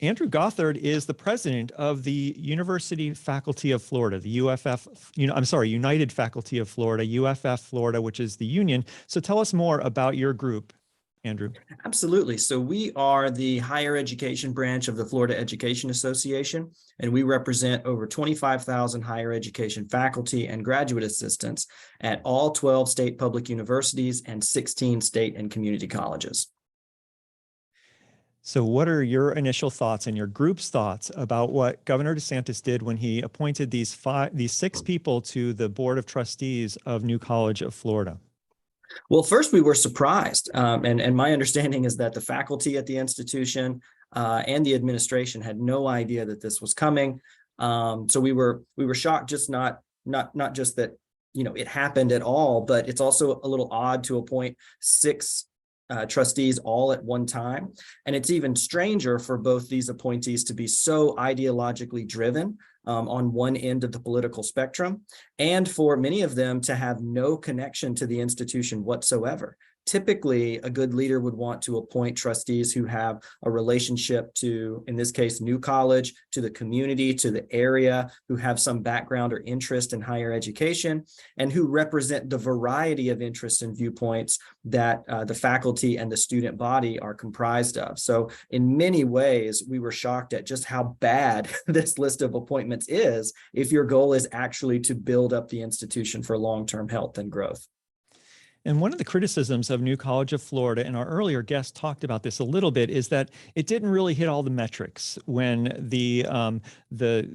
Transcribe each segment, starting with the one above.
Andrew Gothard is the president of the University Faculty of Florida, the UFF, United Faculty of Florida, UFF Florida, which is the union. So tell us more about your group, Andrew. Absolutely. So we are the higher education branch of the Florida Education Association, and we represent over 25,000 higher education faculty and graduate assistants at all 12 state public universities and 16 state and community colleges. So what are your initial thoughts and your group's thoughts about what Governor DeSantis did when he appointed these six people to the Board of Trustees of New College of Florida? Well, first we were surprised, and my understanding is that the faculty at the institution and the administration had no idea that this was coming. So we were shocked, just not just that it happened at all, but it's also a little odd to appoint six trustees all at one time. And it's even stranger for both these appointees to be so ideologically driven on one end of the political spectrum, and for many of them to have no connection to the institution whatsoever. Typically, a good leader would want to appoint trustees who have a relationship to, in this case, New College, to the community, to the area, who have some background or interest in higher education, and who represent the variety of interests and viewpoints that the faculty and the student body are comprised of. So in many ways, we were shocked at just how bad this list of appointments is if your goal is actually to build up the institution for long-term health and growth. And one of the criticisms of New College of Florida, and our earlier guest talked about this a little bit, is that it didn't really hit all the metrics when the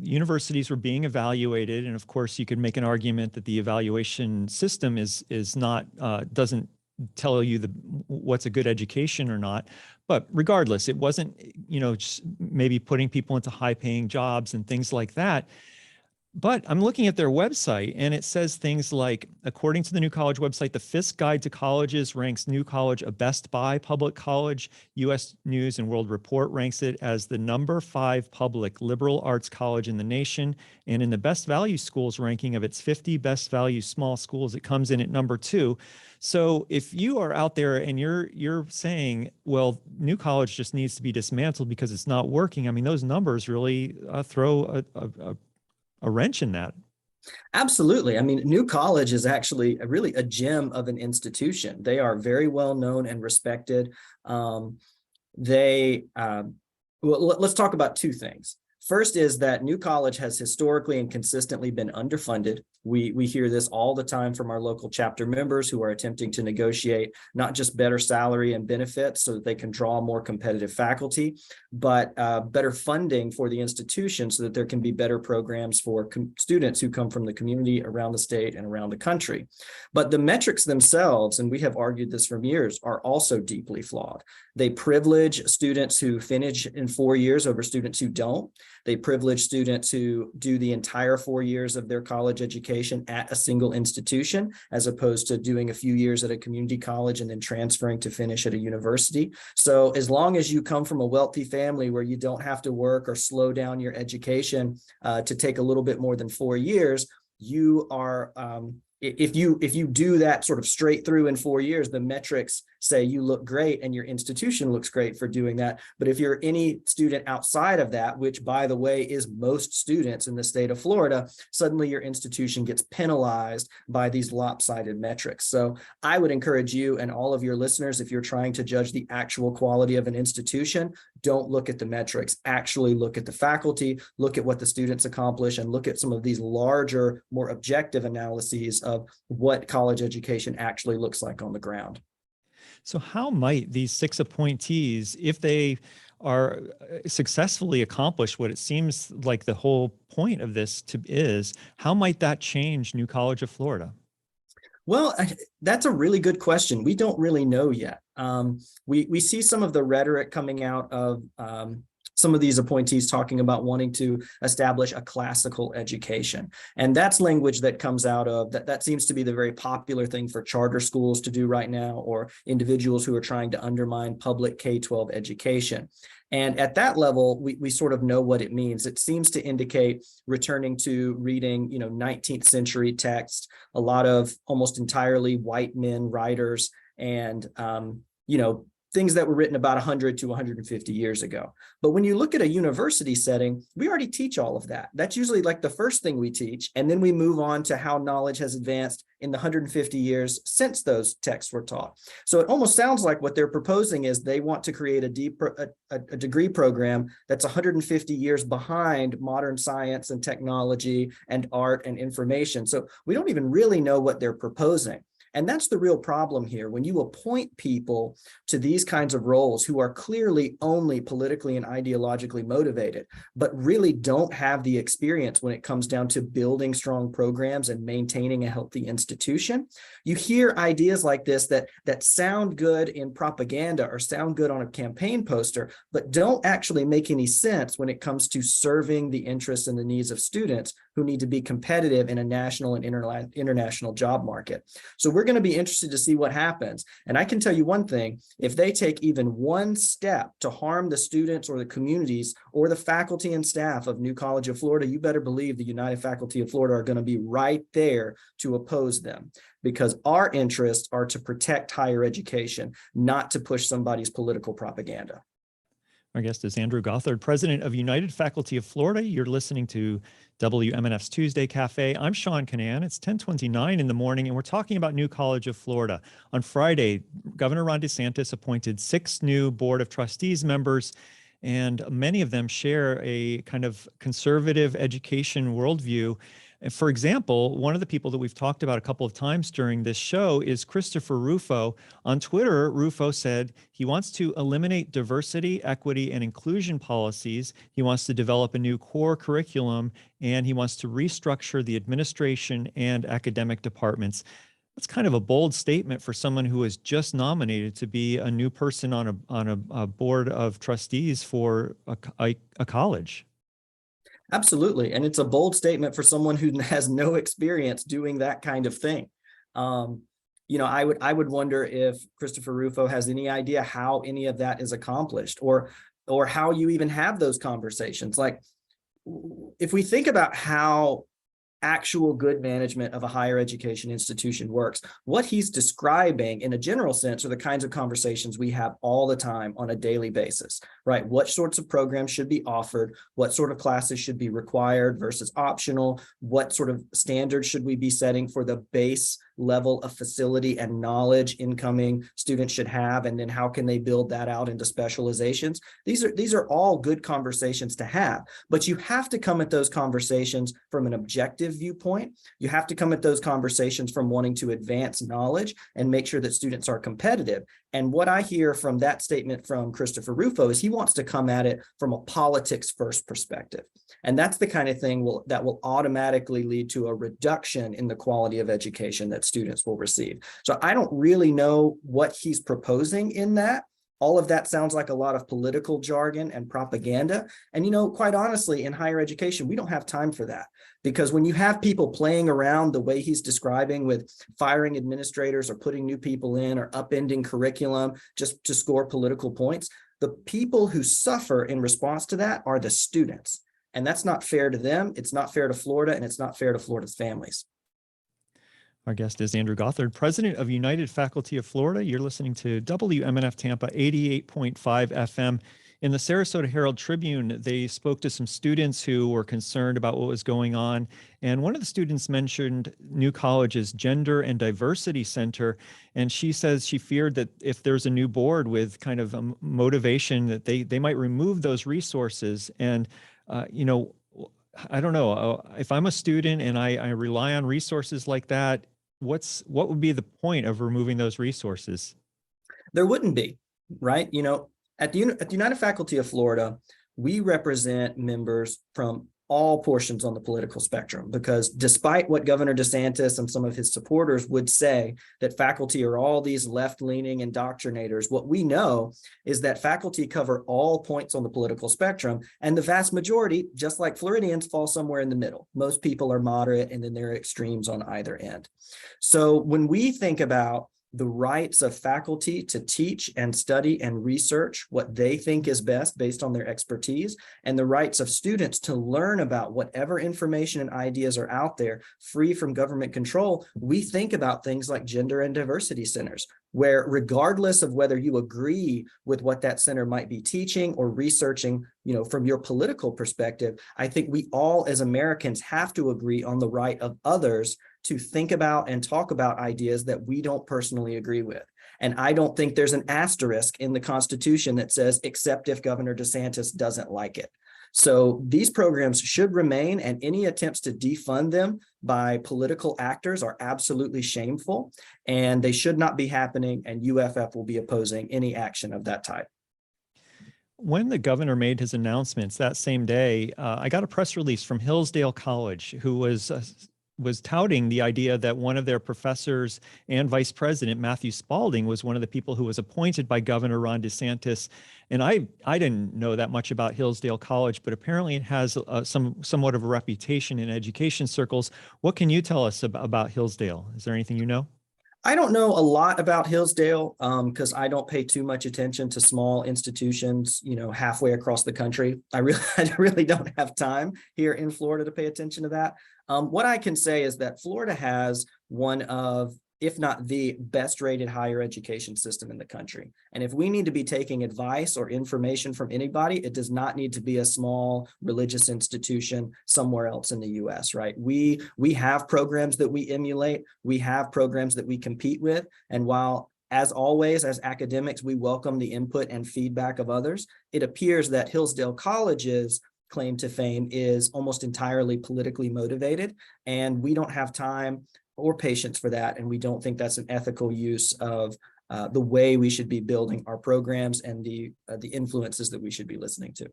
universities were being evaluated. And of course, you could make an argument that the evaluation system is not doesn't tell you what's a good education or not. But regardless, it wasn't just maybe putting people into high-paying jobs and things like that. But I'm looking at their website, and it says things like, according to the New College website, the Fisk Guide to Colleges ranks New College a Best Buy public college. U.S. News and World Report ranks it as the #5 public liberal arts college in the nation. And in the Best Value Schools ranking of its 50 best value small schools, it comes in at #2. So if you are out there and you're saying, well, New College just needs to be dismantled because it's not working, I mean, those numbers really throw a wrench in that. Absolutely. I mean, New College is actually really a gem of an institution. They are very well known and respected. Well, let's talk about two things. First is that New College has historically and consistently been underfunded. We hear this all the time from our local chapter members who are attempting to negotiate not just better salary and benefits so that they can draw more competitive faculty, but better funding for the institution so that there can be better programs for students who come from the community around the state and around the country. But the metrics themselves, and we have argued this for years, are also deeply flawed. They privilege students who finish in 4 years over students who don't. They privilege students who do the entire 4 years of their college education at a single institution, as opposed to doing a few years at a community college and then transferring to finish at a university. So as long as you come from a wealthy family where you don't have to work or slow down your education to take a little bit more than 4 years, you are if you do that sort of straight through in 4 years, the metrics say you look great and your institution looks great for doing that. But if you're any student outside of that, which by the way is most students in the state of Florida, suddenly your institution gets penalized by these lopsided metrics. So I would encourage you and all of your listeners, if you're trying to judge the actual quality of an institution, don't look at the metrics, actually look at the faculty, look at what the students accomplish, and look at some of these larger, more objective analyses of what college education actually looks like on the ground. So how might these 6 appointees, if they are successfully accomplish what it seems like the whole point of this is, how might that change New College of Florida? Well, that's a really good question. We don't really know yet. We see some of the rhetoric coming out of some of these appointees talking about wanting to establish a classical education. And that's language that comes out of, that seems to be the very popular thing for charter schools to do right now, or individuals who are trying to undermine public K-12 education. And at that level, we sort of know what it means. It seems to indicate returning to reading, 19th century texts, a lot of almost entirely white men writers, and, things that were written about 100 to 150 years ago. But when you look at a university setting, we already teach all of that. That's usually like the first thing we teach. And then we move on to how knowledge has advanced in the 150 years since those texts were taught. So it almost sounds like what they're proposing is they want to create a degree program that's 150 years behind modern science and technology and art and information. So we don't even really know what they're proposing. And that's the real problem here. When you appoint people to these kinds of roles who are clearly only politically and ideologically motivated, but really don't have the experience when it comes down to building strong programs and maintaining a healthy institution, you hear ideas like this that sound good in propaganda or sound good on a campaign poster, but don't actually make any sense when it comes to serving the interests and the needs of students who need to be competitive in a national and international job market. So we're going to be interested to see what happens. And I can tell you one thing, if they take even one step to harm the students or the communities or the faculty and staff of New College of Florida, you better believe the United Faculty of Florida are going to be right there to oppose them, because our interests are to protect higher education, not to push somebody's political propaganda. Our guest is Andrew Gothard, president of United Faculty of Florida. You're listening to WMNF's Tuesday Cafe. I'm Sean Kinane. It's 10:29 in the morning, and we're talking about New College of Florida. On Friday, Governor Ron DeSantis appointed 6 new Board of Trustees members, and many of them share a kind of conservative education worldview. And for example, one of the people that we've talked about a couple of times during this show is Christopher Rufo. On Twitter, Rufo said he wants to eliminate diversity, equity, and inclusion policies. He wants to develop a new core curriculum, and he wants to restructure the administration and academic departments. That's kind of a bold statement for someone who was just nominated to be a new person on a board of trustees for a college. Absolutely. And it's a bold statement for someone who has no experience doing that kind of thing. I would wonder if Christopher Rufo has any idea how any of that is accomplished, or how you even have those conversations. Like, if we think about how actual good management of a higher education institution works, what he's describing in a general sense are the kinds of conversations we have all the time on a daily basis, right? What sorts of programs should be offered? What sort of classes should be required versus optional? What sort of standards should we be setting for the base level of facility and knowledge incoming students should have? And then how can they build that out into specializations? These are all good conversations to have, but you have to come at those conversations from an objective viewpoint. You have to come at those conversations from wanting to advance knowledge and make sure that students are competitive. And what I hear from that statement from Christopher Rufo is he wants to come at it from a politics first perspective. And that's the kind of thing that will automatically lead to a reduction in the quality of education that students will receive. So I don't really know what he's proposing in that. All of that sounds like a lot of political jargon and propaganda. And, quite honestly, in higher education, we don't have time for that, because when you have people playing around the way he's describing with firing administrators or putting new people in or upending curriculum just to score political points, the people who suffer in response to that are the students. And that's not fair to them. It's not fair to Florida, and it's not fair to Florida's families. Our guest is Andrew Gothard, president of United Faculty of Florida. You're listening to WMNF Tampa 88.5 FM. In the Sarasota Herald Tribune, they spoke to some students who were concerned about what was going on. And one of the students mentioned New College's Gender and Diversity Center. And she says she feared that if there's a new board with kind of a motivation that they might remove those resources. And, I don't know, if I'm a student and I rely on resources like that, what would be the point of removing those resources? There wouldn't be, right? At the United Faculty of Florida, we represent members from all portions on the political spectrum, because despite what Governor DeSantis and some of his supporters would say, that faculty are all these left-leaning indoctrinators, what we know is that faculty cover all points on the political spectrum, and the vast majority, just like Floridians, fall somewhere in the middle. Most people are moderate, and then there are extremes on either end. So when we think about the rights of faculty to teach and study and research what they think is best based on their expertise, and the rights of students to learn about whatever information and ideas are out there free from government control, we think about things like gender and diversity centers, where regardless of whether you agree with what that center might be teaching or researching, from your political perspective, I think we all as Americans have to agree on the right of others to think about and talk about ideas that we don't personally agree with. And I don't think there's an asterisk in the Constitution that says, except if Governor DeSantis doesn't like it. So these programs should remain, and any attempts to defund them by political actors are absolutely shameful, and they should not be happening, and UFF will be opposing any action of that type. When the governor made his announcements that same day, I got a press release from Hillsdale College, who was touting the idea that one of their professors and vice president, Matthew Spalding, was one of the people who was appointed by Governor Ron DeSantis. And I didn't know that much about Hillsdale College, but apparently it has somewhat of a reputation in education circles. What can you tell us about Hillsdale? Is there anything you know? I don't know a lot about Hillsdale because I don't pay too much attention to small institutions, halfway across the country. I really don't have time here in Florida to pay attention to that. What I can say is that Florida has one of, if not the best rated higher education system in the country. And if we need to be taking advice or information from anybody, it does not need to be a small religious institution somewhere else in the US, right? We have programs that we emulate. We have programs that we compete with. And while, as always, as academics, we welcome the input and feedback of others, it appears that Hillsdale College's claim to fame is almost entirely politically motivated, and we don't have time or patience for that. And we don't think that's an ethical use of the way we should be building our programs and the influences that we should be listening to.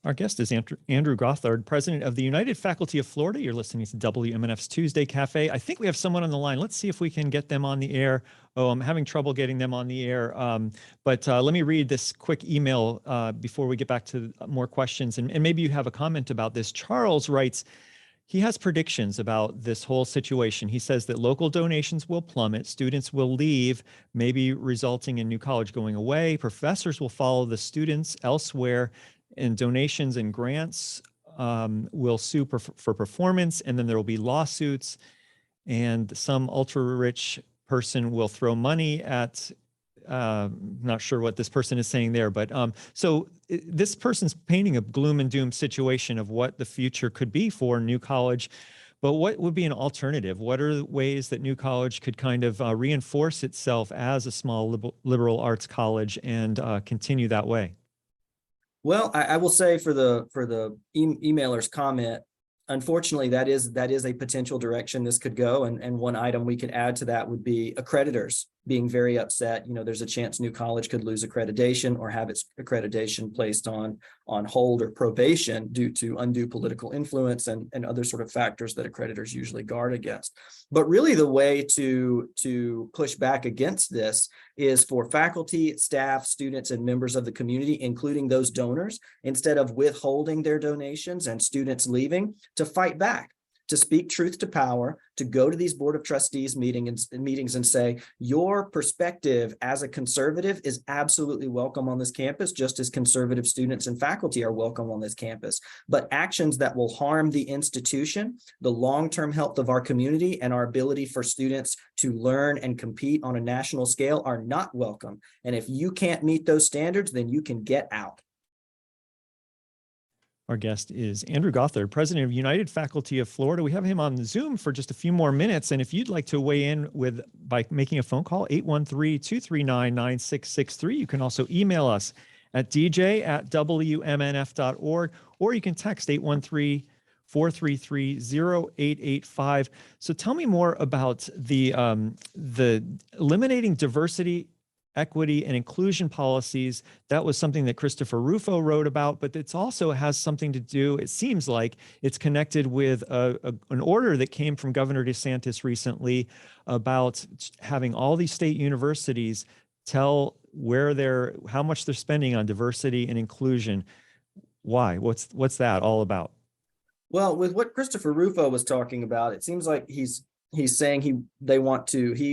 Our guest is Andrew Gothard, president of the United Faculty of Florida. You're listening to WMNF's Tuesday Cafe. I think we have someone on the line. Let's see if we can get them on the air. Oh, I'm having trouble getting them on the air. But let me read this quick email before we get back to more questions. And maybe you have a comment about this. Charles writes, he has predictions about this whole situation. He says that local donations will plummet, students will leave, maybe resulting in New College going away. Professors will follow the students elsewhere, and donations and grants will sue for performance, and then there will be lawsuits, and some ultra-rich person will throw money at, not sure what this person is saying there, but so this person's painting a gloom and doom situation of what the future could be for New College. But what would be an alternative? What are the ways that New College could kind of reinforce itself as a small liberal arts college and continue that way? Well, I will say for the emailer's comment, unfortunately, that is a potential direction this could go. And one item we could add to that would be accreditors being very upset. There's a chance New College could lose accreditation or have its accreditation placed on hold or probation due to undue political influence and other sort of factors that accreditors usually guard against. But really the way to push back against this is for faculty, staff, students, and members of the community, including those donors, instead of withholding their donations and students leaving, to fight back, to speak truth to power, to go to these Board of Trustees meetings and say, your perspective as a conservative is absolutely welcome on this campus, just as conservative students and faculty are welcome on this campus. But actions that will harm the institution, the long-term health of our community, and our ability for students to learn and compete on a national scale are not welcome. And if you can't meet those standards, then you can get out. Our guest is Andrew Gothard, president of United Faculty of Florida. We have him on Zoom for just a few more minutes. And if you'd like to weigh in by making a phone call, 813-239-9663. You can also email us at dj@wmnf.org, or you can text 813-433-0885. So tell me more about the eliminating diversity, equity, and inclusion policies. That was something that Christopher Rufo wrote about, but it also has something to do, it seems like it's connected with an order that came from Governor DeSantis recently about having all these state universities tell how much they're spending on diversity and inclusion. Why? What's that all about? Well, with what Christopher Rufo was talking about, it seems like he's he's saying he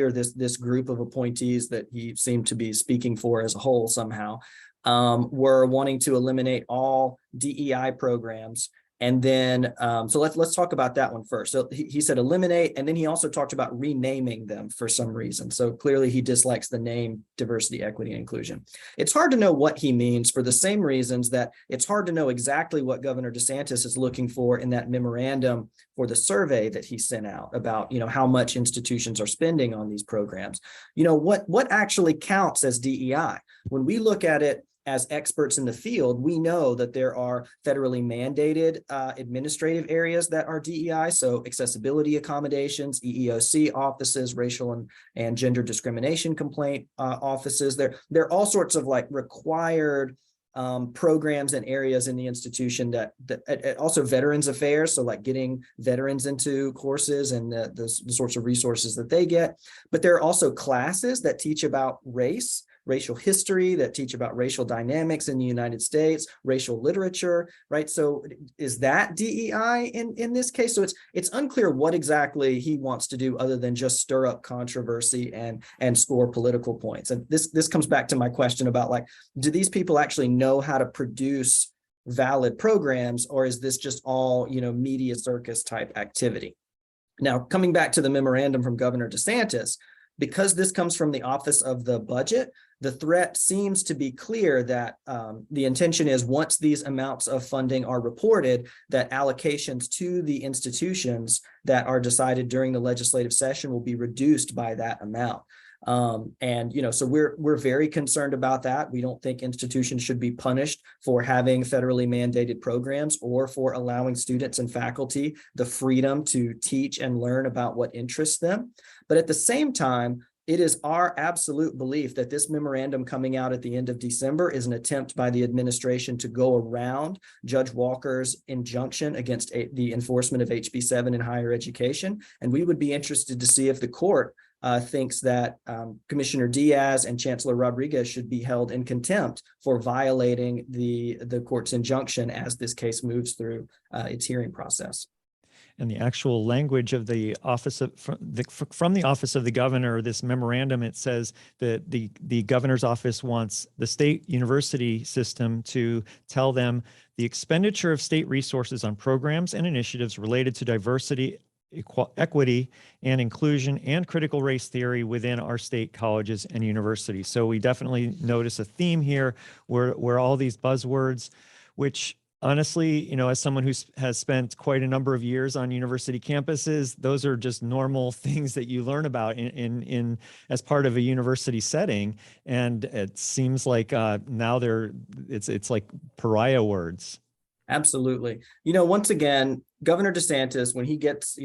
or this group of appointees that he seemed to be speaking for as a whole somehow, were wanting to eliminate all DEI programs. And then, so let's talk about that one first. So he said eliminate, and then he also talked about renaming them for some reason. So clearly he dislikes the name diversity, equity, and inclusion. It's hard to know what he means for the same reasons that it's hard to know exactly what Governor DeSantis is looking for in that memorandum for the survey that he sent out about, how much institutions are spending on these programs. What actually counts as DEI? When we look at it as experts in the field, we know that there are federally mandated administrative areas that are DEI, so accessibility accommodations, EEOC offices, racial and gender discrimination complaint offices. There are all sorts of required programs and areas in the institution that also veterans affairs. So getting veterans into courses and the sorts of resources that they get. But there are also classes that teach about racial history, that teach about racial dynamics in the United States, racial literature, right? So is that DEI in this case? So it's unclear what exactly he wants to do other than just stir up controversy and score political points. And this comes back to my question about do these people actually know how to produce valid programs, or is this just all, media circus type activity? Now, coming back to the memorandum from Governor DeSantis, because this comes from the Office of the Budget, the threat seems to be clear that the intention is once these amounts of funding are reported, that allocations to the institutions that are decided during the legislative session will be reduced by that amount. So we're very concerned about that. We don't think institutions should be punished for having federally mandated programs or for allowing students and faculty the freedom to teach and learn about what interests them. But at the same time, it is our absolute belief that this memorandum coming out at the end of December is an attempt by the administration to go around Judge Walker's injunction against the enforcement of HB 7 in higher education. And we would be interested to see if the court thinks that Commissioner Diaz and Chancellor Rodriguez should be held in contempt for violating the court's injunction as this case moves through its hearing process. And the actual language of the office from the office of the governor, this memorandum, it says that the governor's office wants the state university system to tell them the expenditure of state resources on programs and initiatives related to diversity, equity, and inclusion and critical race theory within our state colleges and universities. So we definitely notice a theme here where all these buzzwords, which honestly, as someone who has spent quite a number of years on university campuses, those are just normal things that you learn about in as part of a university setting. And it seems like now it's like pariah words. Absolutely. Once again, Governor DeSantis, when he gets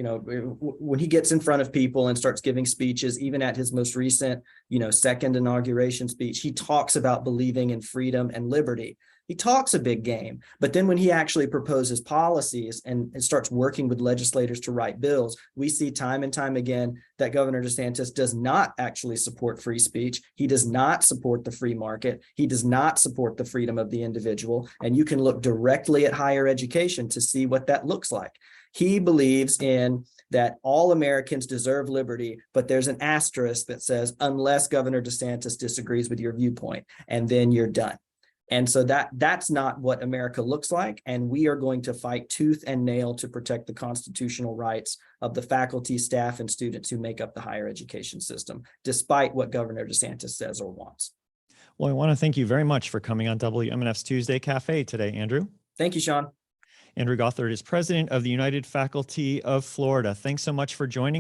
in front of people and starts giving speeches, even at his most recent, second inauguration speech, he talks about believing in freedom and liberty. He talks a big game, but then when he actually proposes policies and starts working with legislators to write bills, we see time and time again that Governor DeSantis does not actually support free speech. He does not support the free market. He does not support the freedom of the individual. And you can look directly at higher education to see what that looks like. He believes in that all Americans deserve liberty, but there's an asterisk that says, unless Governor DeSantis disagrees with your viewpoint, and then you're done. And so that's not what America looks like. And we are going to fight tooth and nail to protect the constitutional rights of the faculty, staff, and students who make up the higher education system, despite what Governor DeSantis says or wants. Well, I want to thank you very much for coming on WMNF's Tuesday Cafe today, Andrew. Thank you, Sean. Andrew Gothard is president of the United Faculty of Florida. Thanks so much for joining us.